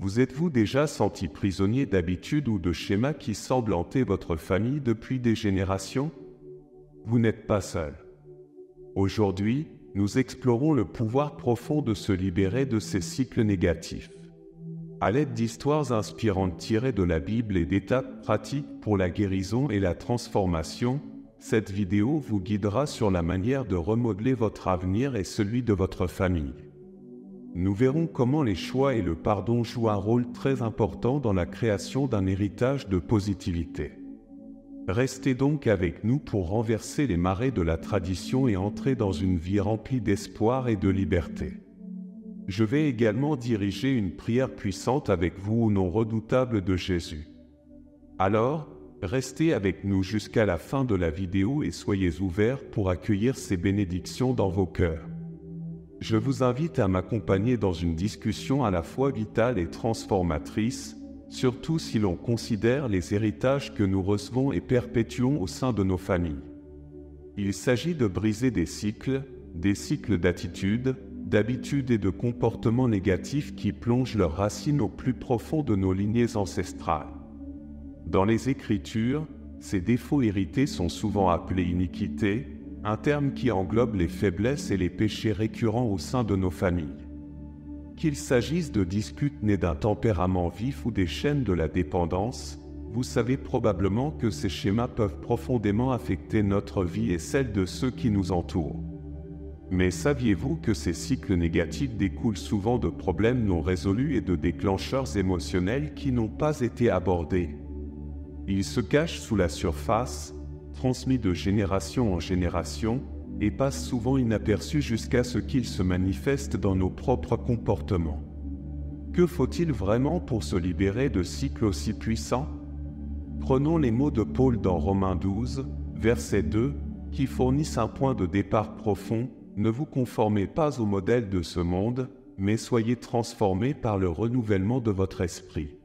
Vous êtes-vous déjà senti prisonnier d'habitudes ou de schémas qui semblent hanter votre famille depuis des générations? Vous n'êtes pas seul. Aujourd'hui, nous explorons le pouvoir profond de se libérer de ces cycles négatifs. À l'aide d'histoires inspirantes tirées de la Bible et d'étapes pratiques pour la guérison et la transformation, cette vidéo vous guidera sur la manière de remodeler votre avenir et celui de votre famille. Nous verrons comment les choix et le pardon jouent un rôle très important dans la création d'un héritage de positivité. Restez donc avec nous pour renverser les marées de la tradition et entrer dans une vie remplie d'espoir et de liberté. Je vais également diriger une prière puissante avec vous au nom redoutable de Jésus. Alors, restez avec nous jusqu'à la fin de la vidéo et soyez ouverts pour accueillir ces bénédictions dans vos cœurs. Je vous invite à m'accompagner dans une discussion à la fois vitale et transformatrice, surtout si l'on considère les héritages que nous recevons et perpétuons au sein de nos familles. Il s'agit de briser des cycles d'attitudes, d'habitudes et de comportements négatifs qui plongent leurs racines au plus profond de nos lignées ancestrales. Dans les Écritures, ces défauts hérités sont souvent appelés iniquités, un terme qui englobe les faiblesses et les péchés récurrents au sein de nos familles. Qu'il s'agisse de disputes nées d'un tempérament vif ou des chaînes de la dépendance, vous savez probablement que ces schémas peuvent profondément affecter notre vie et celle de ceux qui nous entourent. Mais saviez-vous que ces cycles négatifs découlent souvent de problèmes non résolus et de déclencheurs émotionnels qui n'ont pas été abordés? Ils se cachent sous la surface, transmis de génération en génération, et passent souvent inaperçus jusqu'à ce qu'ils se manifestent dans nos propres comportements. Que faut-il vraiment pour se libérer de cycles aussi puissants? Prenons les mots de Paul dans Romains 12, verset 2, qui fournissent un point de départ profond: ne vous conformez pas au modèle de ce monde, mais soyez transformés par le renouvellement de votre esprit.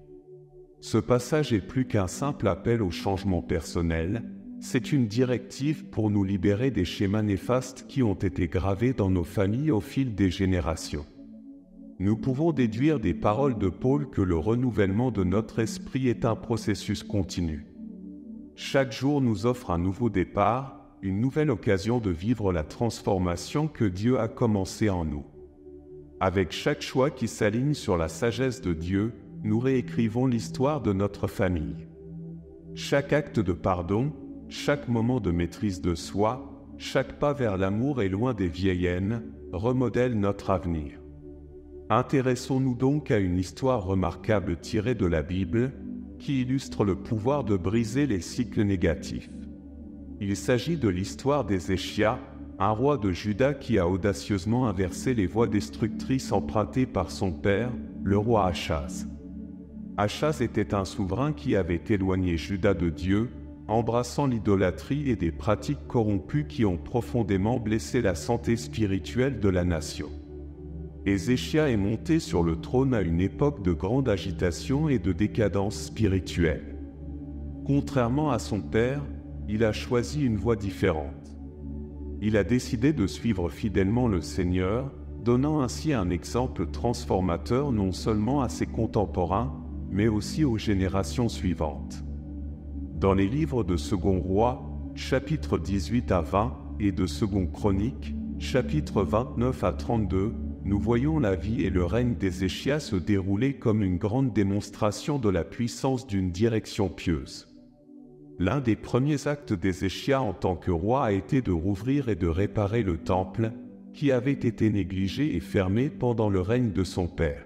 Ce passage est plus qu'un simple appel au changement personnel, c'est une directive pour nous libérer des schémas néfastes qui ont été gravés dans nos familles au fil des générations. Nous pouvons déduire des paroles de Paul que le renouvellement de notre esprit est un processus continu. Chaque jour nous offre un nouveau départ, une nouvelle occasion de vivre la transformation que Dieu a commencée en nous. Avec chaque choix qui s'aligne sur la sagesse de Dieu, nous réécrivons l'histoire de notre famille. Chaque acte de pardon, chaque moment de maîtrise de soi, chaque pas vers l'amour et loin des vieilles haines, remodèle notre avenir. Intéressons-nous donc à une histoire remarquable tirée de la Bible, qui illustre le pouvoir de briser les cycles négatifs. Il s'agit de l'histoire d'Ézéchias, un roi de Juda qui a audacieusement inversé les voies destructrices empruntées par son père, le roi Achaz. Achaz était un souverain qui avait éloigné Juda de Dieu, embrassant l'idolâtrie et des pratiques corrompues qui ont profondément blessé la santé spirituelle de la nation. Ézéchias est monté sur le trône à une époque de grande agitation et de décadence spirituelle. Contrairement à son père, il a choisi une voie différente. Il a décidé de suivre fidèlement le Seigneur, donnant ainsi un exemple transformateur non seulement à ses contemporains, mais aussi aux générations suivantes. Dans les livres de Second Roi, chapitres 18 à 20, et de Second Chronique, chapitres 29 à 32, nous voyons la vie et le règne d'Ézéchias se dérouler comme une grande démonstration de la puissance d'une direction pieuse. L'un des premiers actes d'Ézéchias en tant que roi a été de rouvrir et de réparer le temple, qui avait été négligé et fermé pendant le règne de son père.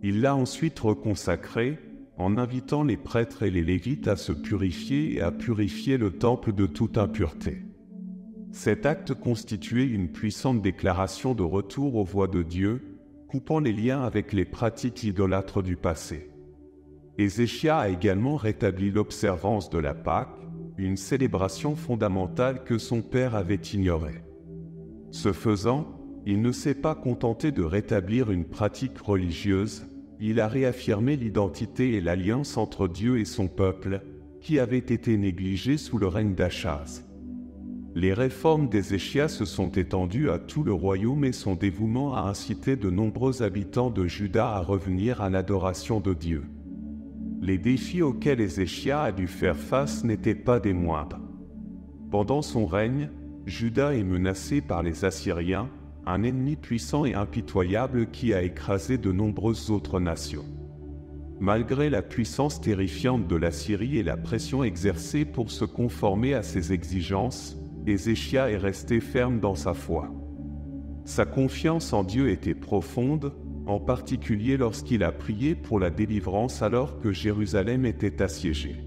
Il l'a ensuite reconsacré, en invitant les prêtres et les Lévites à se purifier et à purifier le temple de toute impureté. Cet acte constituait une puissante déclaration de retour aux voies de Dieu, coupant les liens avec les pratiques idolâtres du passé. Ézéchias a également rétabli l'observance de la Pâque, une célébration fondamentale que son père avait ignorée. Ce faisant, il ne s'est pas contenté de rétablir une pratique religieuse, il a réaffirmé l'identité et l'alliance entre Dieu et son peuple, qui avait été négligée sous le règne d'Achaz. Les réformes d'Ézéchias se sont étendues à tout le royaume et son dévouement a incité de nombreux habitants de Juda à revenir à l'adoration de Dieu. Les défis auxquels Ézéchias a dû faire face n'étaient pas des moindres. Pendant son règne, Juda est menacé par les Assyriens, un ennemi puissant et impitoyable qui a écrasé de nombreuses autres nations. Malgré la puissance terrifiante de l'Assyrie et la pression exercée pour se conformer à ses exigences, Ézéchias est resté ferme dans sa foi. Sa confiance en Dieu était profonde, en particulier lorsqu'il a prié pour la délivrance alors que Jérusalem était assiégée.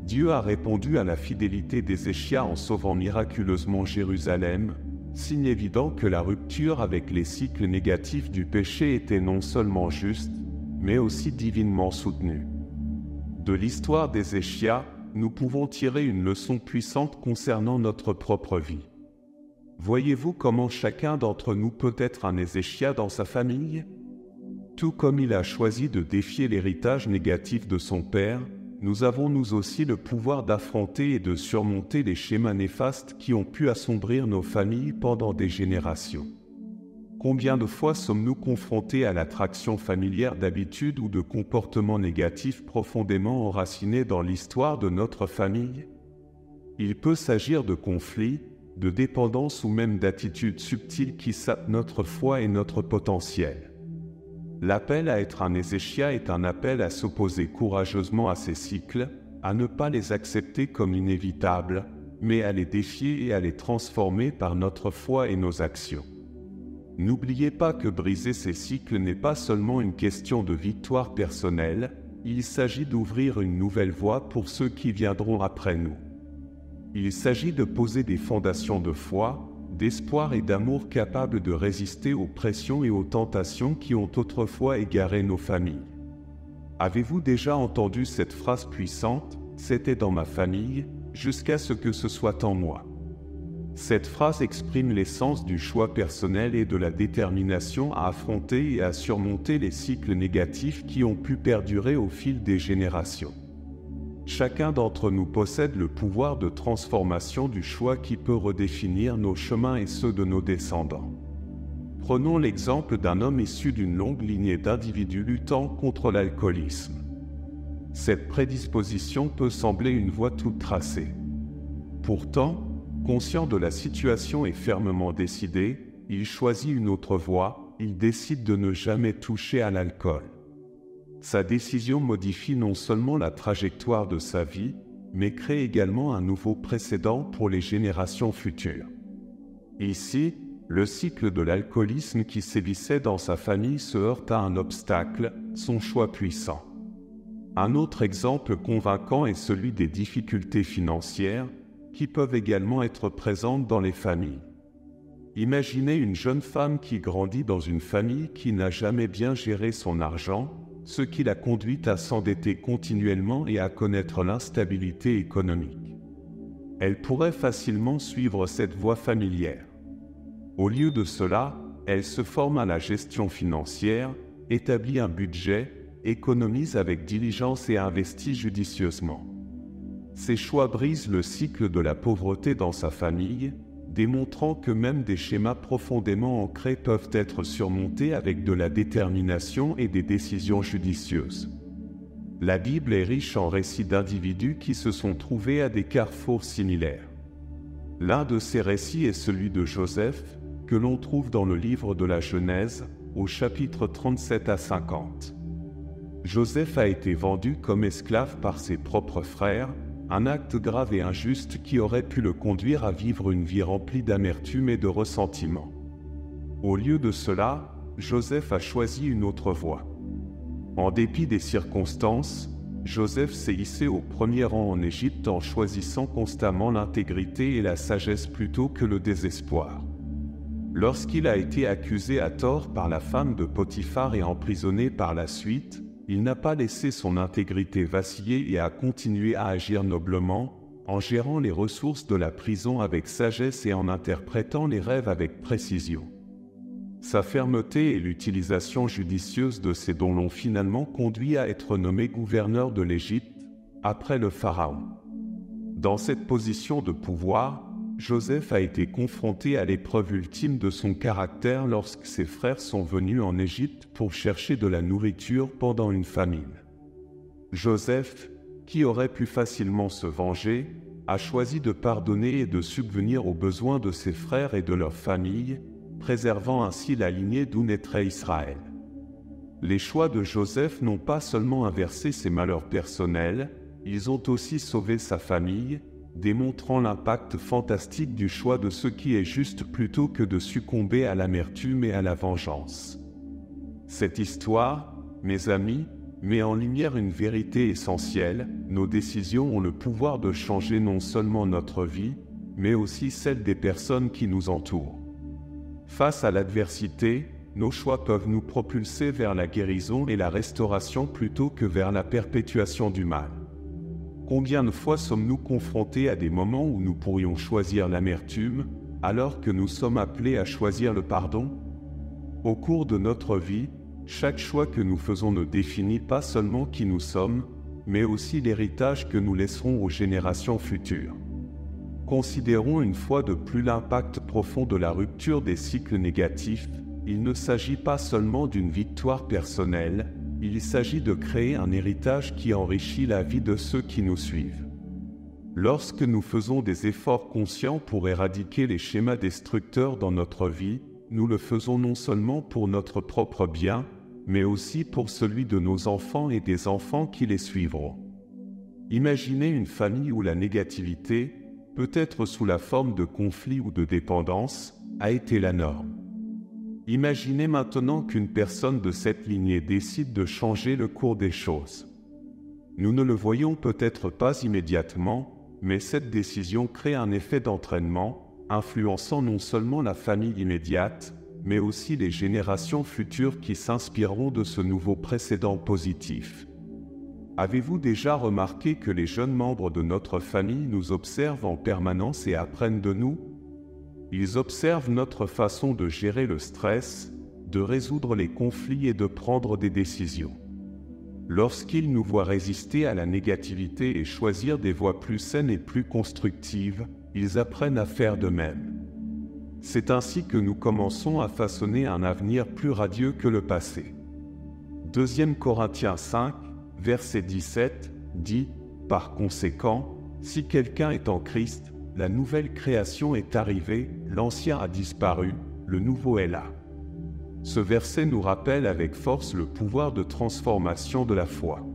Dieu a répondu à la fidélité d'Ézéchias en sauvant miraculeusement Jérusalem, signe évident que la rupture avec les cycles négatifs du péché était non seulement juste, mais aussi divinement soutenue. De l'histoire d'Ézéchias, nous pouvons tirer une leçon puissante concernant notre propre vie. Voyez-vous comment chacun d'entre nous peut être un Ézéchias dans sa famille? Tout comme il a choisi de défier l'héritage négatif de son père, nous avons nous aussi le pouvoir d'affronter et de surmonter les schémas néfastes qui ont pu assombrir nos familles pendant des générations. Combien de fois sommes-nous confrontés à l'attraction familière d'habitudes ou de comportements négatifs profondément enracinés dans l'histoire de notre famille? Il peut s'agir de conflits, de dépendance ou même d'attitudes subtiles qui sapent notre foi et notre potentiel. L'appel à être un Ézéchias est un appel à s'opposer courageusement à ces cycles, à ne pas les accepter comme inévitables, mais à les défier et à les transformer par notre foi et nos actions. N'oubliez pas que briser ces cycles n'est pas seulement une question de victoire personnelle, il s'agit d'ouvrir une nouvelle voie pour ceux qui viendront après nous. Il s'agit de poser des fondations de foi, d'espoir et d'amour capables de résister aux pressions et aux tentations qui ont autrefois égaré nos familles. Avez-vous déjà entendu cette phrase puissante « C'était dans ma famille, jusqu'à ce que ce soit en moi ». Cette phrase exprime l'essence du choix personnel et de la détermination à affronter et à surmonter les cycles négatifs qui ont pu perdurer au fil des générations. Chacun d'entre nous possède le pouvoir de transformation du choix qui peut redéfinir nos chemins et ceux de nos descendants. Prenons l'exemple d'un homme issu d'une longue lignée d'individus luttant contre l'alcoolisme. Cette prédisposition peut sembler une voie toute tracée. Pourtant, conscient de la situation et fermement décidé, il choisit une autre voie, il décide de ne jamais toucher à l'alcool. Sa décision modifie non seulement la trajectoire de sa vie, mais crée également un nouveau précédent pour les générations futures. Ici, le cycle de l'alcoolisme qui sévissait dans sa famille se heurte à un obstacle, son choix puissant. Un autre exemple convaincant est celui des difficultés financières, qui peuvent également être présentes dans les familles. Imaginez une jeune femme qui grandit dans une famille qui n'a jamais bien géré son argent, ce qui l'a conduite à s'endetter continuellement et à connaître l'instabilité économique. Elle pourrait facilement suivre cette voie familière. Au lieu de cela, elle se forme à la gestion financière, établit un budget, économise avec diligence et investit judicieusement. Ces choix brisent le cycle de la pauvreté dans sa famille, démontrant que même des schémas profondément ancrés peuvent être surmontés avec de la détermination et des décisions judicieuses. La Bible est riche en récits d'individus qui se sont trouvés à des carrefours similaires. L'un de ces récits est celui de Joseph, que l'on trouve dans le livre de la Genèse, au chapitre 37 à 50. Joseph a été vendu comme esclave par ses propres frères, un acte grave et injuste qui aurait pu le conduire à vivre une vie remplie d'amertume et de ressentiment. Au lieu de cela, Joseph a choisi une autre voie. En dépit des circonstances, Joseph s'est hissé au premier rang en Égypte en choisissant constamment l'intégrité et la sagesse plutôt que le désespoir. Lorsqu'il a été accusé à tort par la femme de Potiphar et emprisonné par la suite, il n'a pas laissé son intégrité vaciller et a continué à agir noblement, en gérant les ressources de la prison avec sagesse et en interprétant les rêves avec précision. Sa fermeté et l'utilisation judicieuse de ses dons l'ont finalement conduit à être nommé gouverneur de l'Égypte, après le Pharaon. Dans cette position de pouvoir, Joseph a été confronté à l'épreuve ultime de son caractère lorsque ses frères sont venus en Égypte pour chercher de la nourriture pendant une famine. Joseph, qui aurait pu facilement se venger, a choisi de pardonner et de subvenir aux besoins de ses frères et de leur famille, préservant ainsi la lignée d'où naîtrait Israël. Les choix de Joseph n'ont pas seulement inversé ses malheurs personnels, ils ont aussi sauvé sa famille, démontrant l'impact fantastique du choix de ce qui est juste plutôt que de succomber à l'amertume et à la vengeance. Cette histoire, mes amis, met en lumière une vérité essentielle: nos décisions ont le pouvoir de changer non seulement notre vie, mais aussi celle des personnes qui nous entourent. Face à l'adversité, nos choix peuvent nous propulser vers la guérison et la restauration plutôt que vers la perpétuation du mal. Combien de fois sommes-nous confrontés à des moments où nous pourrions choisir l'amertume, alors que nous sommes appelés à choisir le pardon? Au cours de notre vie, chaque choix que nous faisons ne définit pas seulement qui nous sommes, mais aussi l'héritage que nous laisserons aux générations futures. Considérons une fois de plus l'impact profond de la rupture des cycles négatifs. Il ne s'agit pas seulement d'une victoire personnelle, il s'agit de créer un héritage qui enrichit la vie de ceux qui nous suivent. Lorsque nous faisons des efforts conscients pour éradiquer les schémas destructeurs dans notre vie, nous le faisons non seulement pour notre propre bien, mais aussi pour celui de nos enfants et des enfants qui les suivront. Imaginez une famille où la négativité, peut-être sous la forme de conflits ou de dépendance, a été la norme. Imaginez maintenant qu'une personne de cette lignée décide de changer le cours des choses. Nous ne le voyons peut-être pas immédiatement, mais cette décision crée un effet d'entraînement, influençant non seulement la famille immédiate, mais aussi les générations futures qui s'inspireront de ce nouveau précédent positif. Avez-vous déjà remarqué que les jeunes membres de notre famille nous observent en permanence et apprennent de nous? Ils observent notre façon de gérer le stress, de résoudre les conflits et de prendre des décisions. Lorsqu'ils nous voient résister à la négativité et choisir des voies plus saines et plus constructives, ils apprennent à faire de même. C'est ainsi que nous commençons à façonner un avenir plus radieux que le passé. 2 Corinthiens 5, verset 17, dit « Par conséquent, si quelqu'un est en Christ, la nouvelle création est arrivée, l'ancien a disparu, le nouveau est là. » Ce verset nous rappelle avec force le pouvoir de transformation de la foi.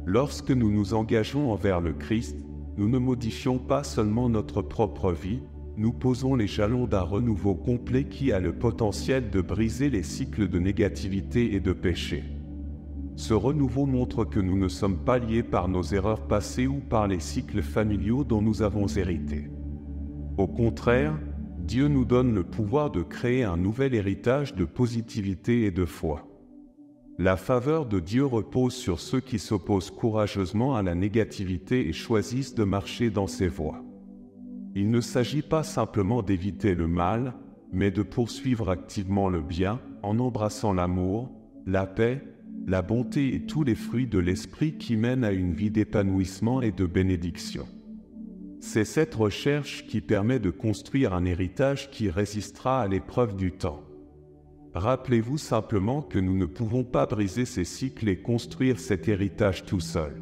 Lorsque nous nous engageons envers le Christ, nous ne modifions pas seulement notre propre vie, nous posons les jalons d'un renouveau complet qui a le potentiel de briser les cycles de négativité et de péché. Ce renouveau montre que nous ne sommes pas liés par nos erreurs passées ou par les cycles familiaux dont nous avons hérité. Au contraire, Dieu nous donne le pouvoir de créer un nouvel héritage de positivité et de foi. La faveur de Dieu repose sur ceux qui s'opposent courageusement à la négativité et choisissent de marcher dans ses voies. Il ne s'agit pas simplement d'éviter le mal, mais de poursuivre activement le bien en embrassant l'amour, la paix, la bonté et tous les fruits de l'esprit qui mènent à une vie d'épanouissement et de bénédiction. C'est cette recherche qui permet de construire un héritage qui résistera à l'épreuve du temps. Rappelez-vous simplement que nous ne pouvons pas briser ces cycles et construire cet héritage tout seul.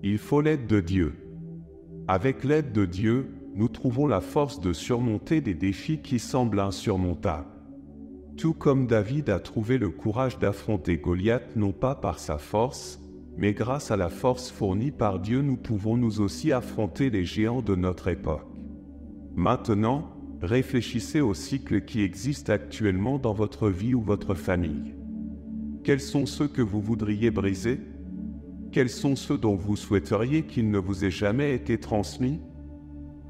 Il faut l'aide de Dieu. Avec l'aide de Dieu, nous trouvons la force de surmonter des défis qui semblent insurmontables. Tout comme David a trouvé le courage d'affronter Goliath non pas par sa force, mais grâce à la force fournie par Dieu, nous pouvons nous aussi affronter les géants de notre époque. Maintenant, réfléchissez aux cycles qui existent actuellement dans votre vie ou votre famille. Quels sont ceux que vous voudriez briser? Quels sont ceux dont vous souhaiteriez qu'ils ne vous aient jamais été transmis?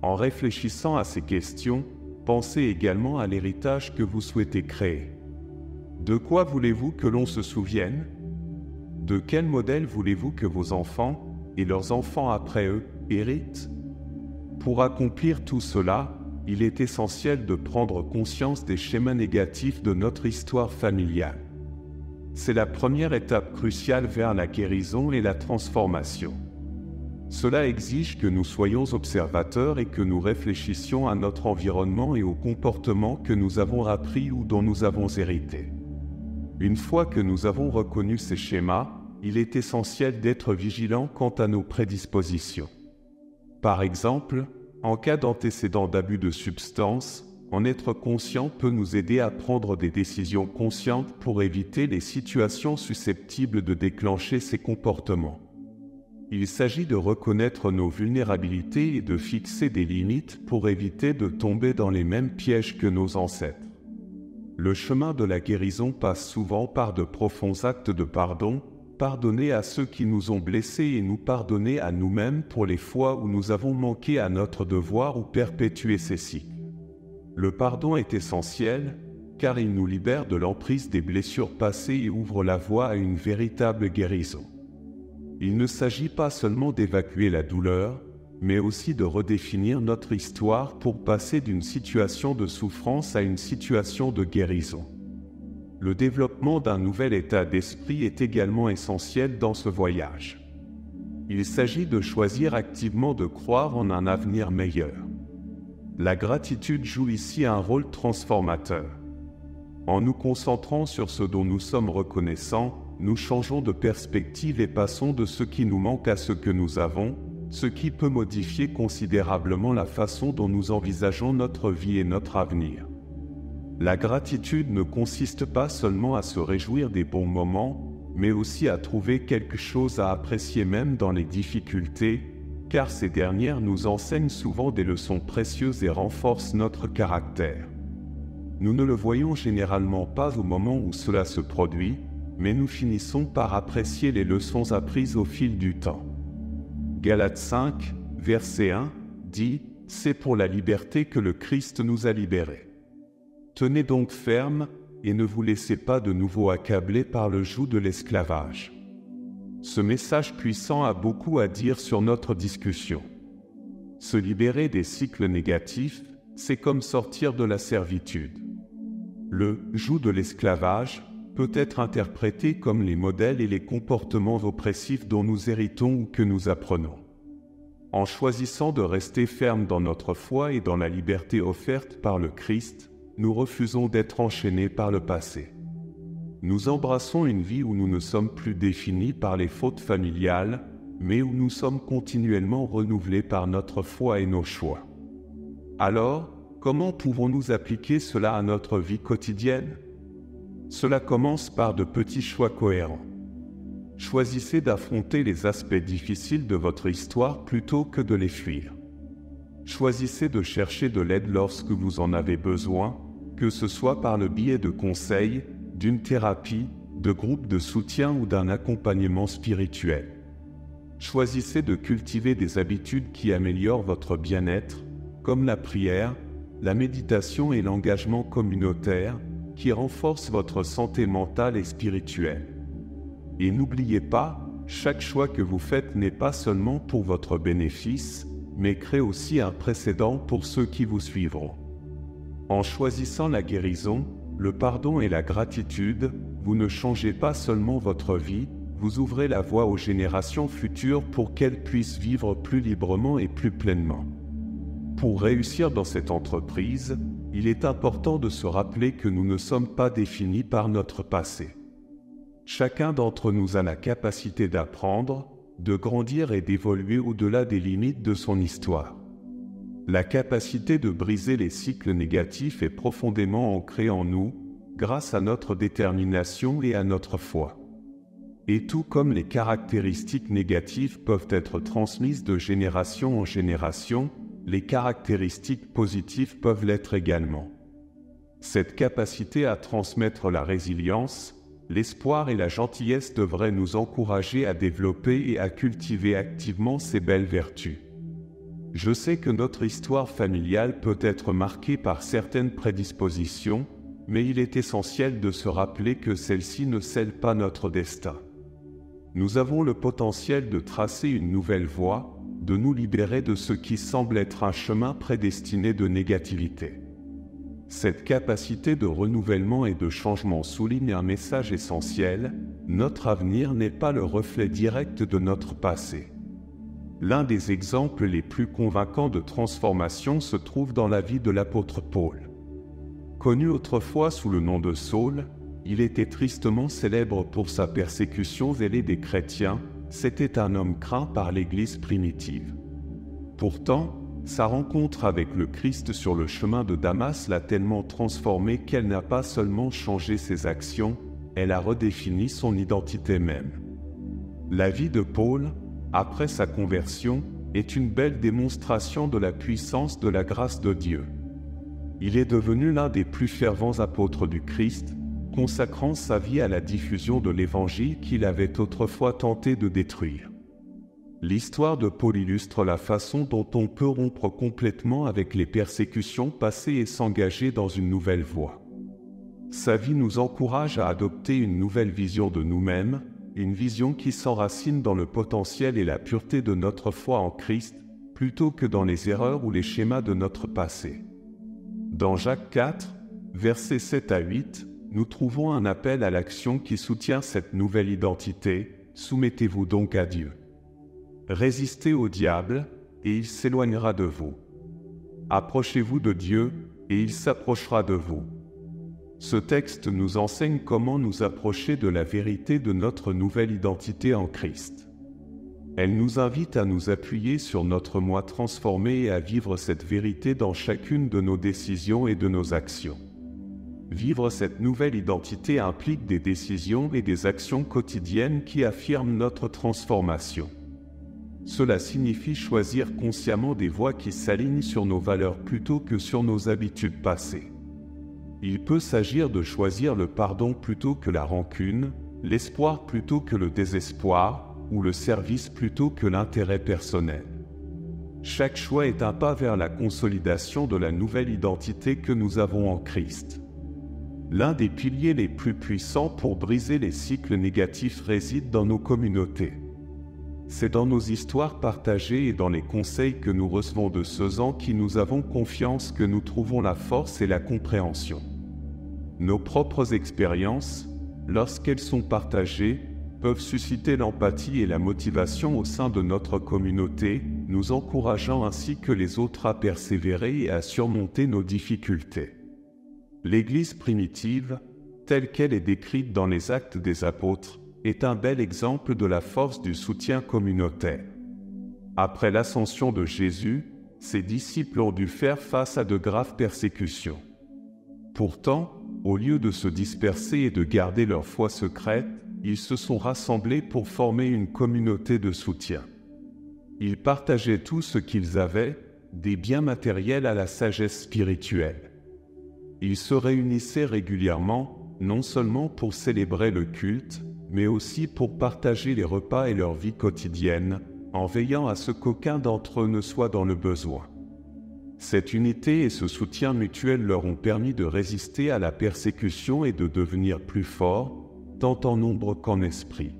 En réfléchissant à ces questions, pensez également à l'héritage que vous souhaitez créer. De quoi voulez-vous que l'on se souvienne? De quel modèle voulez-vous que vos enfants, et leurs enfants après eux, héritent? Pour accomplir tout cela, il est essentiel de prendre conscience des schémas négatifs de notre histoire familiale. C'est la première étape cruciale vers la guérison et la transformation. Cela exige que nous soyons observateurs et que nous réfléchissions à notre environnement et aux comportements que nous avons appris ou dont nous avons hérité. Une fois que nous avons reconnu ces schémas, il est essentiel d'être vigilant quant à nos prédispositions. Par exemple, en cas d'antécédent d'abus de substances, en être conscient peut nous aider à prendre des décisions conscientes pour éviter les situations susceptibles de déclencher ces comportements. Il s'agit de reconnaître nos vulnérabilités et de fixer des limites pour éviter de tomber dans les mêmes pièges que nos ancêtres. Le chemin de la guérison passe souvent par de profonds actes de pardon, pardonner à ceux qui nous ont blessés et nous pardonner à nous-mêmes pour les fois où nous avons manqué à notre devoir ou perpétué ces cycles. Le pardon est essentiel, car il nous libère de l'emprise des blessures passées et ouvre la voie à une véritable guérison. Il ne s'agit pas seulement d'évacuer la douleur, mais aussi de redéfinir notre histoire pour passer d'une situation de souffrance à une situation de guérison. Le développement d'un nouvel état d'esprit est également essentiel dans ce voyage. Il s'agit de choisir activement de croire en un avenir meilleur. La gratitude joue ici un rôle transformateur. En nous concentrant sur ce dont nous sommes reconnaissants, nous changeons de perspective et passons de ce qui nous manque à ce que nous avons, ce qui peut modifier considérablement la façon dont nous envisageons notre vie et notre avenir. La gratitude ne consiste pas seulement à se réjouir des bons moments, mais aussi à trouver quelque chose à apprécier même dans les difficultés, car ces dernières nous enseignent souvent des leçons précieuses et renforcent notre caractère. Nous ne le voyons généralement pas au moment où cela se produit, mais nous finissons par apprécier les leçons apprises au fil du temps. Galates 5, verset 1, dit « C'est pour la liberté que le Christ nous a libérés. Tenez donc ferme et ne vous laissez pas de nouveau accabler par le joug de l'esclavage. » Ce message puissant a beaucoup à dire sur notre discussion. Se libérer des cycles négatifs, c'est comme sortir de la servitude. Le « joug de l'esclavage » peut être interprété comme les modèles et les comportements oppressifs dont nous héritons ou que nous apprenons. En choisissant de rester fermes dans notre foi et dans la liberté offerte par le Christ, nous refusons d'être enchaînés par le passé. Nous embrassons une vie où nous ne sommes plus définis par les fautes familiales, mais où nous sommes continuellement renouvelés par notre foi et nos choix. Alors, comment pouvons-nous appliquer cela à notre vie quotidienne ? Cela commence par de petits choix cohérents. Choisissez d'affronter les aspects difficiles de votre histoire plutôt que de les fuir. Choisissez de chercher de l'aide lorsque vous en avez besoin, que ce soit par le biais de conseils, d'une thérapie, de groupes de soutien ou d'un accompagnement spirituel. Choisissez de cultiver des habitudes qui améliorent votre bien-être, comme la prière, la méditation et l'engagement communautaire, qui renforcent votre santé mentale et spirituelle. Et n'oubliez pas, chaque choix que vous faites n'est pas seulement pour votre bénéfice, mais crée aussi un précédent pour ceux qui vous suivront. En choisissant la guérison, le pardon et la gratitude, vous ne changez pas seulement votre vie, vous ouvrez la voie aux générations futures pour qu'elles puissent vivre plus librement et plus pleinement. Pour réussir dans cette entreprise, il est important de se rappeler que nous ne sommes pas définis par notre passé. Chacun d'entre nous a la capacité d'apprendre, de grandir et d'évoluer au-delà des limites de son histoire. La capacité de briser les cycles négatifs est profondément ancrée en nous, grâce à notre détermination et à notre foi. Et tout comme les caractéristiques négatives peuvent être transmises de génération en génération, les caractéristiques positives peuvent l'être également. Cette capacité à transmettre la résilience, l'espoir et la gentillesse devraient nous encourager à développer et à cultiver activement ces belles vertus. Je sais que notre histoire familiale peut être marquée par certaines prédispositions, mais il est essentiel de se rappeler que celles-ci ne scellent pas notre destin. Nous avons le potentiel de tracer une nouvelle voie, de nous libérer de ce qui semble être un chemin prédestiné de négativité. Cette capacité de renouvellement et de changement souligne un message essentiel: notre avenir n'est pas le reflet direct de notre passé. L'un des exemples les plus convaincants de transformation se trouve dans la vie de l'apôtre Paul. Connu autrefois sous le nom de Saul, il était tristement célèbre pour sa persécution zélée des chrétiens. C'était un homme craint par l'Église primitive. Pourtant, sa rencontre avec le Christ sur le chemin de Damas l'a tellement transformé qu'elle n'a pas seulement changé ses actions, elle a redéfini son identité même. La vie de Paul, après sa conversion, est une belle démonstration de la puissance de la grâce de Dieu. Il est devenu l'un des plus fervents apôtres du Christ, consacrant sa vie à la diffusion de l'Évangile qu'il avait autrefois tenté de détruire. L'histoire de Paul illustre la façon dont on peut rompre complètement avec les persécutions passées et s'engager dans une nouvelle voie. Sa vie nous encourage à adopter une nouvelle vision de nous-mêmes, une vision qui s'enracine dans le potentiel et la pureté de notre foi en Christ, plutôt que dans les erreurs ou les schémas de notre passé. Dans Jacques 4, versets 7 à 8, nous trouvons un appel à l'action qui soutient cette nouvelle identité. Soumettez-vous donc à Dieu. Résistez au diable, et il s'éloignera de vous. Approchez-vous de Dieu, et il s'approchera de vous. Ce texte nous enseigne comment nous approcher de la vérité de notre nouvelle identité en Christ. Elle nous invite à nous appuyer sur notre moi transformé et à vivre cette vérité dans chacune de nos décisions et de nos actions. Vivre cette nouvelle identité implique des décisions et des actions quotidiennes qui affirment notre transformation. Cela signifie choisir consciemment des voies qui s'alignent sur nos valeurs plutôt que sur nos habitudes passées. Il peut s'agir de choisir le pardon plutôt que la rancune, l'espoir plutôt que le désespoir, ou le service plutôt que l'intérêt personnel. Chaque choix est un pas vers la consolidation de la nouvelle identité que nous avons en Christ. L'un des piliers les plus puissants pour briser les cycles négatifs réside dans nos communautés. C'est dans nos histoires partagées et dans les conseils que nous recevons de ceux en qui nous avons confiance que nous trouvons la force et la compréhension. Nos propres expériences, lorsqu'elles sont partagées, peuvent susciter l'empathie et la motivation au sein de notre communauté, nous encourageant ainsi que les autres à persévérer et à surmonter nos difficultés. L'Église primitive, telle qu'elle est décrite dans les Actes des Apôtres, est un bel exemple de la force du soutien communautaire. Après l'ascension de Jésus, ses disciples ont dû faire face à de graves persécutions. Pourtant, au lieu de se disperser et de garder leur foi secrète, ils se sont rassemblés pour former une communauté de soutien. Ils partageaient tout ce qu'ils avaient, des biens matériels à la sagesse spirituelle. Ils se réunissaient régulièrement, non seulement pour célébrer le culte, mais aussi pour partager les repas et leur vie quotidienne, en veillant à ce qu'aucun d'entre eux ne soit dans le besoin. Cette unité et ce soutien mutuel leur ont permis de résister à la persécution et de devenir plus forts, tant en nombre qu'en esprit.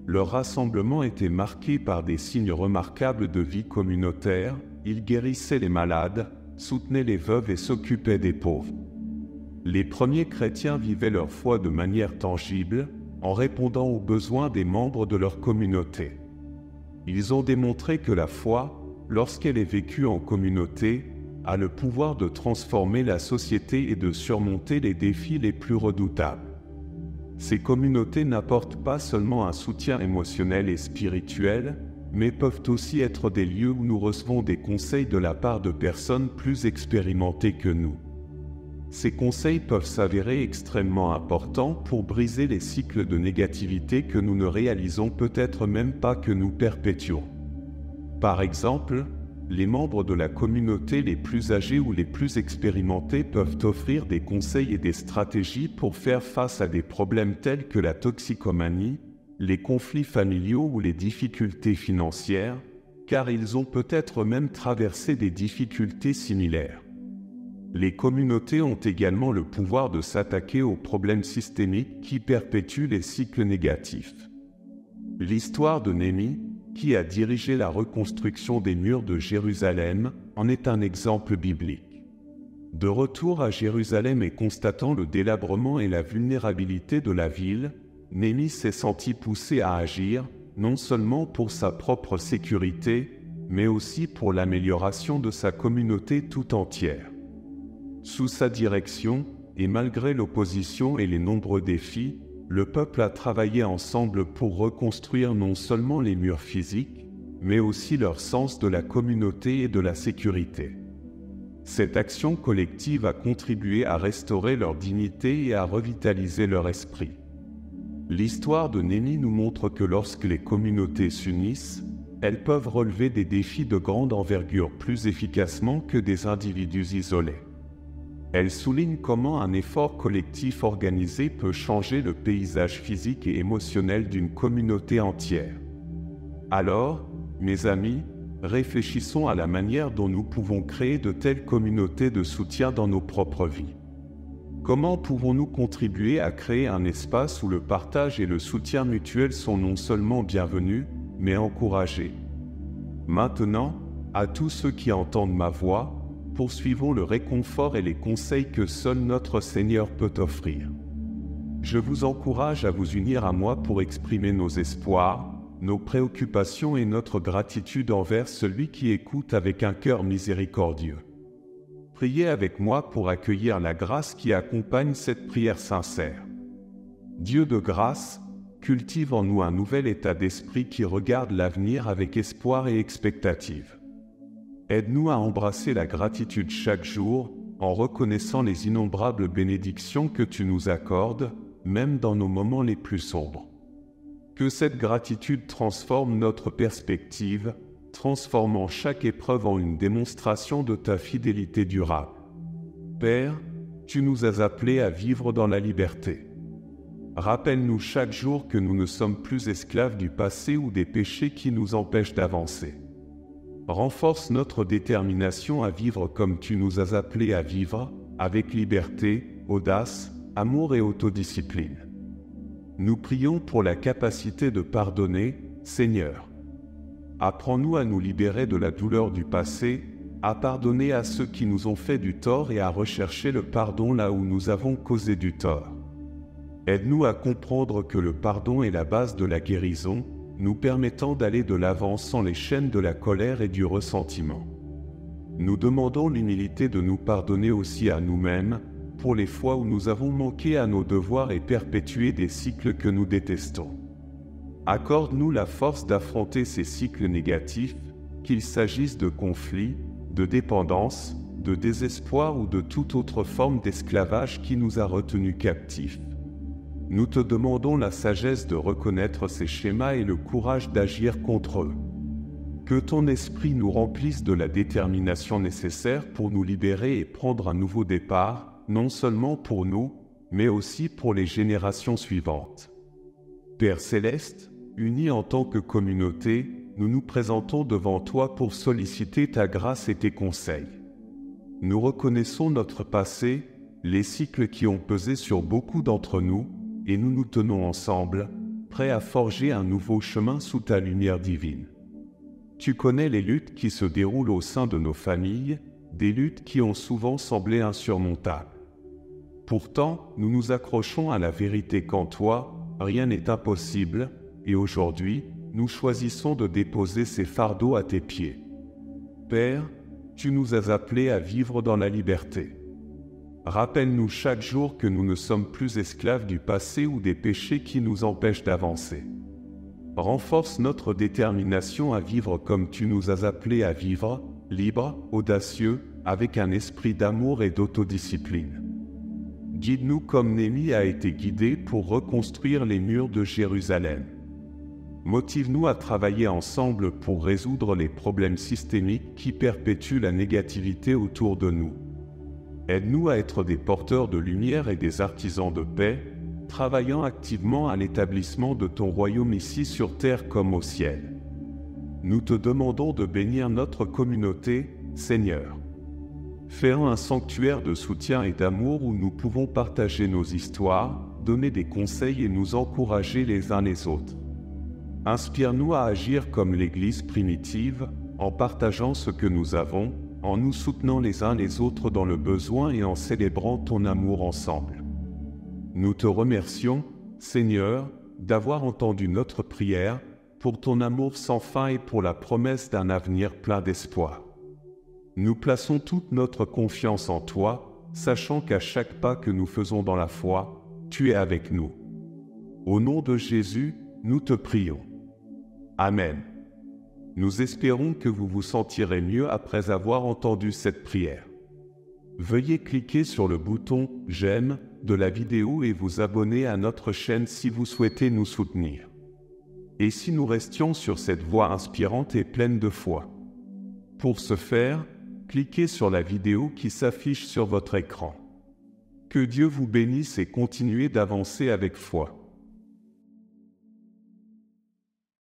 Leur rassemblement était marqué par des signes remarquables de vie communautaire, ils guérissaient les malades, soutenaient les veuves et s'occupaient des pauvres. Les premiers chrétiens vivaient leur foi de manière tangible, en répondant aux besoins des membres de leur communauté. Ils ont démontré que la foi, lorsqu'elle est vécue en communauté, a le pouvoir de transformer la société et de surmonter les défis les plus redoutables. Ces communautés n'apportent pas seulement un soutien émotionnel et spirituel, mais peuvent aussi être des lieux où nous recevons des conseils de la part de personnes plus expérimentées que nous. Ces conseils peuvent s'avérer extrêmement importants pour briser les cycles de négativité que nous ne réalisons peut-être même pas que nous perpétuons. Par exemple, les membres de la communauté les plus âgés ou les plus expérimentés peuvent offrir des conseils et des stratégies pour faire face à des problèmes tels que la toxicomanie, les conflits familiaux ou les difficultés financières, car ils ont peut-être même traversé des difficultés similaires. Les communautés ont également le pouvoir de s'attaquer aux problèmes systémiques qui perpétuent les cycles négatifs. L'histoire de Néhémie, qui a dirigé la reconstruction des murs de Jérusalem, en est un exemple biblique. De retour à Jérusalem et constatant le délabrement et la vulnérabilité de la ville, Néhémie s'est senti poussé à agir, non seulement pour sa propre sécurité, mais aussi pour l'amélioration de sa communauté tout entière. Sous sa direction, et malgré l'opposition et les nombreux défis, le peuple a travaillé ensemble pour reconstruire non seulement les murs physiques, mais aussi leur sens de la communauté et de la sécurité. Cette action collective a contribué à restaurer leur dignité et à revitaliser leur esprit. L'histoire de Némi nous montre que lorsque les communautés s'unissent, elles peuvent relever des défis de grande envergure plus efficacement que des individus isolés. Elle souligne comment un effort collectif organisé peut changer le paysage physique et émotionnel d'une communauté entière. Alors, mes amis, réfléchissons à la manière dont nous pouvons créer de telles communautés de soutien dans nos propres vies. Comment pouvons-nous contribuer à créer un espace où le partage et le soutien mutuel sont non seulement bienvenus, mais encouragés? Maintenant, à tous ceux qui entendent ma voix, poursuivons le réconfort et les conseils que seul notre Seigneur peut offrir. Je vous encourage à vous unir à moi pour exprimer nos espoirs, nos préoccupations et notre gratitude envers celui qui écoute avec un cœur miséricordieux. Priez avec moi pour accueillir la grâce qui accompagne cette prière sincère. Dieu de grâce, cultive en nous un nouvel état d'esprit qui regarde l'avenir avec espoir et expectative. Aide-nous à embrasser la gratitude chaque jour, en reconnaissant les innombrables bénédictions que tu nous accordes, même dans nos moments les plus sombres. Que cette gratitude transforme notre perspective, transformant chaque épreuve en une démonstration de ta fidélité durable. Père, tu nous as appelés à vivre dans la liberté. Rappelle-nous chaque jour que nous ne sommes plus esclaves du passé ou des péchés qui nous empêchent d'avancer. Renforce notre détermination à vivre comme tu nous as appelés à vivre, avec liberté, audace, amour et autodiscipline. Nous prions pour la capacité de pardonner, Seigneur. Apprends-nous à nous libérer de la douleur du passé, à pardonner à ceux qui nous ont fait du tort et à rechercher le pardon là où nous avons causé du tort. Aide-nous à comprendre que le pardon est la base de la guérison, nous permettant d'aller de l'avant sans les chaînes de la colère et du ressentiment. Nous demandons l'humilité de nous pardonner aussi à nous-mêmes, pour les fois où nous avons manqué à nos devoirs et perpétué des cycles que nous détestons. Accorde-nous la force d'affronter ces cycles négatifs, qu'il s'agisse de conflits, de dépendance, de désespoir ou de toute autre forme d'esclavage qui nous a retenus captifs. Nous te demandons la sagesse de reconnaître ces schémas et le courage d'agir contre eux. Que ton esprit nous remplisse de la détermination nécessaire pour nous libérer et prendre un nouveau départ, non seulement pour nous, mais aussi pour les générations suivantes. Père Céleste, unis en tant que communauté, nous nous présentons devant toi pour solliciter ta grâce et tes conseils. Nous reconnaissons notre passé, les cycles qui ont pesé sur beaucoup d'entre nous, et nous nous tenons ensemble, prêts à forger un nouveau chemin sous ta lumière divine. Tu connais les luttes qui se déroulent au sein de nos familles, des luttes qui ont souvent semblé insurmontables. Pourtant, nous nous accrochons à la vérité qu'en toi, rien n'est impossible, et aujourd'hui, nous choisissons de déposer ces fardeaux à tes pieds. Père, tu nous as appelés à vivre dans la liberté. Rappelle-nous chaque jour que nous ne sommes plus esclaves du passé ou des péchés qui nous empêchent d'avancer. Renforce notre détermination à vivre comme tu nous as appelés à vivre, libres, audacieux, avec un esprit d'amour et d'autodiscipline. Guide-nous comme Némi a été guidé pour reconstruire les murs de Jérusalem. Motive-nous à travailler ensemble pour résoudre les problèmes systémiques qui perpétuent la négativité autour de nous. Aide-nous à être des porteurs de lumière et des artisans de paix, travaillant activement à l'établissement de ton royaume ici sur terre comme au ciel. Nous te demandons de bénir notre communauté, Seigneur. Fais-en un sanctuaire de soutien et d'amour où nous pouvons partager nos histoires, donner des conseils et nous encourager les uns les autres. Inspire-nous à agir comme l'Église primitive, en partageant ce que nous avons, en nous soutenant les uns les autres dans le besoin et en célébrant ton amour ensemble. Nous te remercions, Seigneur, d'avoir entendu notre prière, pour ton amour sans fin et pour la promesse d'un avenir plein d'espoir. Nous plaçons toute notre confiance en toi, sachant qu'à chaque pas que nous faisons dans la foi, tu es avec nous. Au nom de Jésus, nous te prions. Amen. Nous espérons que vous vous sentirez mieux après avoir entendu cette prière. Veuillez cliquer sur le bouton « J'aime » de la vidéo et vous abonner à notre chaîne si vous souhaitez nous soutenir. Et si nous restions sur cette voie inspirante et pleine de foi? Pour ce faire, cliquez sur la vidéo qui s'affiche sur votre écran. Que Dieu vous bénisse et continuez d'avancer avec foi.